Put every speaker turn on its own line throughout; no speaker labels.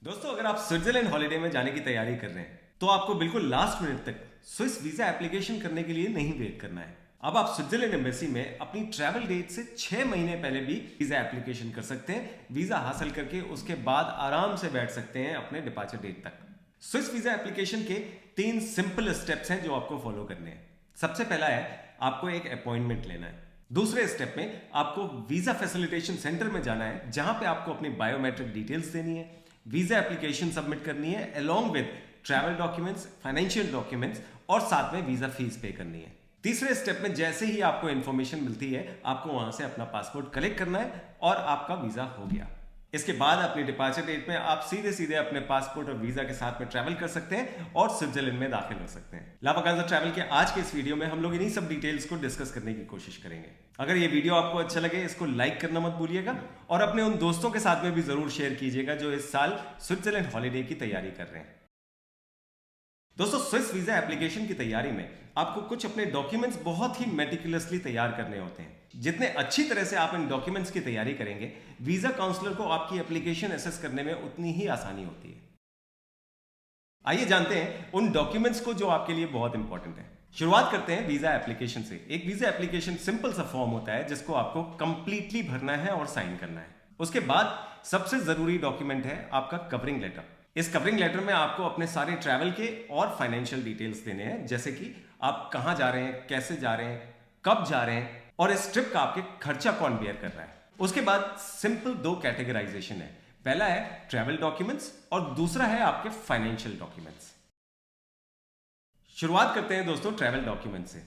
दोस्तों, अगर आप स्विट्जरलैंड हॉलिडे में जाने की तैयारी कर रहे हैं तो आपको बिल्कुल लास्ट मिनट तक स्विस वीजा एप्लीकेशन करने के लिए नहीं वेट करना है। अब आप स्विट्जरलैंड एम्बेसी में अपनी ट्रैवल डेट से 6 महीने पहले भी वीजा एप्लीकेशन कर सकते हैं। वीजा हासिल करके उसके बाद आराम से बैठ सकते हैं अपने डिपार्चर डेट तक। स्विस वीजा एप्लीकेशन के 3 सिंपल स्टेप्स हैं जो आपको फॉलो करने हैं। सबसे पहला है आपको एक अपॉइंटमेंट लेना है। दूसरे स्टेप में आपको वीजा फैसिलिटेशन सेंटर में जाना है जहां पे आपको अपनी बायोमेट्रिक डिटेल्स देनी है, वीजा एप्लीकेशन सबमिट करनी है along with travel documents, financial documents और साथ में वीजा फीस पे करनी है। तीसरे स्टेप में जैसे ही आपको इंफॉर्मेशन मिलती है आपको वहां से अपना पासपोर्ट कलेक्ट करना है और आपका वीजा हो गया। इसके बाद अपनी डिपार्चर डेट में आप सीधे सीधे अपने पासपोर्ट और वीजा के साथ में ट्रैवल कर सकते हैं और स्विट्जरलैंड में दाखिल हो सकते हैं। लावाकांजा ट्रैवल के आज के इस वीडियो में हम लोग इन्हीं सब डिटेल्स को डिस्कस करने की कोशिश करेंगे। अगर ये वीडियो आपको अच्छा लगे इसको लाइक करना मत भूलिएगा और अपने उन दोस्तों के साथ में भी जरूर शेयर कीजिएगा जो इस साल स्विट्जरलैंड हॉलीडे की तैयारी कर रहे हैं। दोस्तों, स्विस वीजा एप्लीकेशन की तैयारी में आपको कुछ अपने डॉक्यूमेंट्स बहुत ही मेटिकुलसली तैयार करने होते हैं। जितने अच्छी तरह से आप इन डॉक्यूमेंट्स की तैयारी करेंगे, वीजा काउंसलर को आपकी एप्लीकेशन असेस करने में उतनी ही आसानी होती है। आइए जानते हैं उन डॉक्यूमेंट्स को जो आपके लिए बहुत इंपॉर्टेंट है। शुरुआत करते हैं वीजा एप्लीकेशन से। एक वीजा एप्लीकेशन सिंपल सा फॉर्म होता है जिसको आपको कंप्लीटली भरना है और साइन करना है। उसके बाद सबसे जरूरी डॉक्यूमेंट है आपका कवरिंग लेटर। इस कवरिंग लेटर में आपको अपने सारे ट्रैवल के और फाइनेंशियल डिटेल्स देने हैं, जैसे कि आप कहां जा रहे हैं, कैसे जा रहे हैं, कब जा रहे हैं और इस ट्रिप का आपके खर्चा कौन बेयर कर रहा है। उसके बाद सिंपल 2 कैटेगराइजेशन है। पहला है ट्रैवल डॉक्यूमेंट्स और दूसरा है आपके फाइनेंशियल डॉक्यूमेंट्स। शुरुआत करते हैं दोस्तों ट्रैवल डॉक्यूमेंट्स से।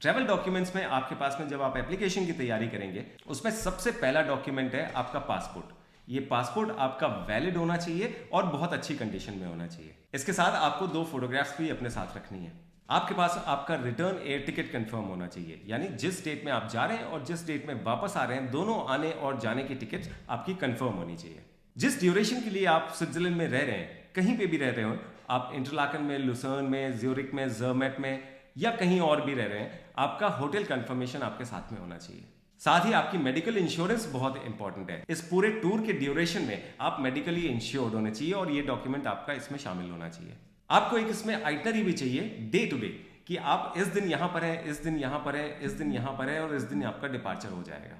ट्रैवल डॉक्यूमेंट्स में आपके पास में जब आप एप्लीकेशन की तैयारी करेंगे उसमें सबसे पहला डॉक्यूमेंट है आपका पासपोर्ट। ये पासपोर्ट आपका वैलिड होना चाहिए और बहुत अच्छी कंडीशन में होना चाहिए। इसके साथ आपको 2 फोटोग्राफ्स भी अपने साथ रखनी है। आपके पास आपका रिटर्न एयर टिकट कंफर्म होना चाहिए, यानी जिस डेट में आप जा रहे हैं और जिस डेट में वापस आ रहे हैं दोनों आने और जाने की टिकट आपकी कंफर्म होनी चाहिए। जिस ड्यूरेशन के लिए आप स्विट्जरलैंड में रह रहे हैं, कहीं पे भी रह रहे हो, आप इंटरलाकन में, लुसर्न में, ज्यूरिक में, जर्मेट में या कहीं और भी रह रहे हैं, आपका होटल कंफर्मेशन आपके साथ में होना चाहिए। साथ ही आपकी मेडिकल इंश्योरेंस बहुत इंपॉर्टेंट है। इस पूरे टूर के ड्यूरेशन में आप मेडिकली इंश्योर्ड होने चाहिए और ये डॉक्यूमेंट आपका इसमें शामिल होना चाहिए। आपको एक इसमें आइटनरी भी चाहिए डे टू डे, कि आप इस दिन यहां पर हैं, इस दिन यहां पर हैं, इस दिन यहां पर हैं और इस दिन आपका डिपार्चर हो जाएगा।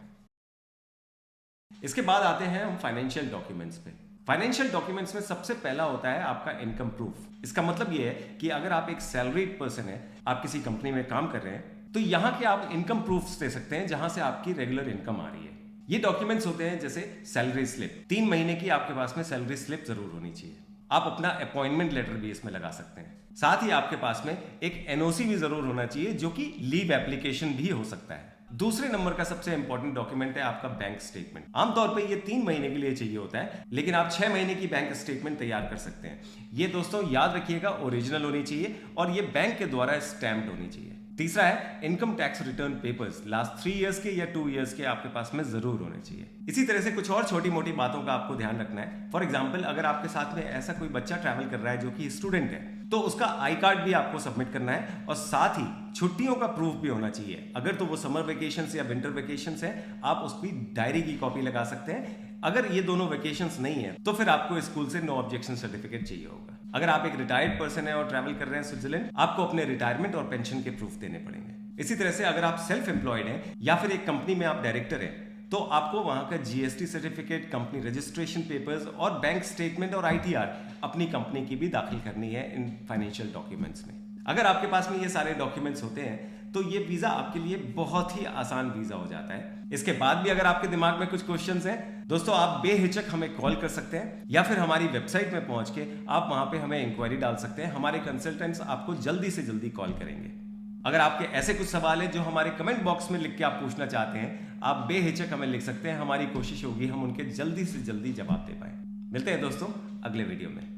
इसके बाद आते हैं हम फाइनेंशियल डॉक्यूमेंट्स पे। फाइनेंशियल डॉक्यूमेंट्स में सबसे पहला होता है आपका इनकम प्रूफ। इसका मतलब यह है कि अगर आप एक सैलरीड पर्सन है, आप किसी कंपनी में काम कर रहे हैं, तो यहां के आप इनकम प्रूफ्स दे सकते हैं जहां से आपकी रेगुलर इनकम आ रही है। ये डॉक्यूमेंट्स होते हैं जैसे सैलरी स्लिप। 3 महीने की आपके पास में सैलरी स्लिप जरूर होनी चाहिए। आप अपना अपॉइंटमेंट लेटर भी इसमें लगा सकते हैं। साथ ही आपके पास में एक एनओसी भी जरूर होना चाहिए जो कि लीव एप्लीकेशन भी हो सकता है। दूसरे नंबर का सबसे इंपॉर्टेंट डॉक्यूमेंट है आपका बैंक स्टेटमेंट। आमतौर पे ये 3 महीने के लिए चाहिए होता है, लेकिन आप 6 महीने की बैंक स्टेटमेंट तैयार कर सकते हैं। ये दोस्तों याद रखिएगा, ओरिजिनल होनी चाहिए और ये बैंक के द्वारा स्टैम्प्ड होनी चाहिए। तीसरा है income tax return papers. Last 3 years के या 2 इयर्स के आपके पास में जरूर होने चाहिए। इसी तरह से कुछ और छोटी मोटी बातों का आपको ध्यान रखना है। फॉर एग्जाम्पल, अगर आपके साथ में ऐसा कोई बच्चा ट्रैवल कर रहा है जो कि स्टूडेंट है, तो उसका आई कार्ड भी आपको सबमिट करना है और साथ ही छुट्टियों का प्रूफ भी होना चाहिए। अगर तो वो समर वेकेशन या विंटर वेकेशन है, आप उसकी डायरी की कॉपी लगा सकते हैं। अगर ये दोनों वेकेशंस नहीं है तो फिर आपको स्कूल से नो ऑब्जेक्शन सर्टिफिकेट चाहिए होगा। अगर आप एक रिटायर्ड पर्सन है और ट्रैवल कर रहे हैं स्विट्जरलैंड, आपको अपने रिटायरमेंट और पेंशन के प्रूफ देने पड़ेंगे। इसी तरह से अगर आप सेल्फ एम्प्लॉयड हैं या फिर एक कंपनी में आप डायरेक्टर हैं, तो आपको वहां का GST certificate, company registration papers और बैंक स्टेटमेंट और आईटीआर अपनी कंपनी की भी दाखिल करनी है इन फाइनेंशियल डॉक्यूमेंट्स में। अगर आपके पास में ये सारे डॉक्यूमेंट्स होते हैं तो ये वीजा आपके लिए बहुत ही आसान वीजा हो जाता है। इसके बाद भी अगर आपके दिमाग में कुछ क्वेश्चंस हैं दोस्तों, आप बेहिचक हमें कॉल कर सकते हैं या फिर हमारी वेबसाइट में पहुंच के आप वहां पे हमें इंक्वायरी डाल सकते हैं। हमारे कंसल्टेंट्स आपको जल्दी से जल्दी कॉल करेंगे। अगर आपके ऐसे कुछ सवाल है जो हमारे कमेंट बॉक्स में लिख के आप पूछना चाहते हैं, आप बेहिचक हमें लिख सकते हैं। हमारी कोशिश होगी हम उनके जल्दी से जल्दी जवाब दे पाए। मिलते हैं दोस्तों अगले वीडियो में।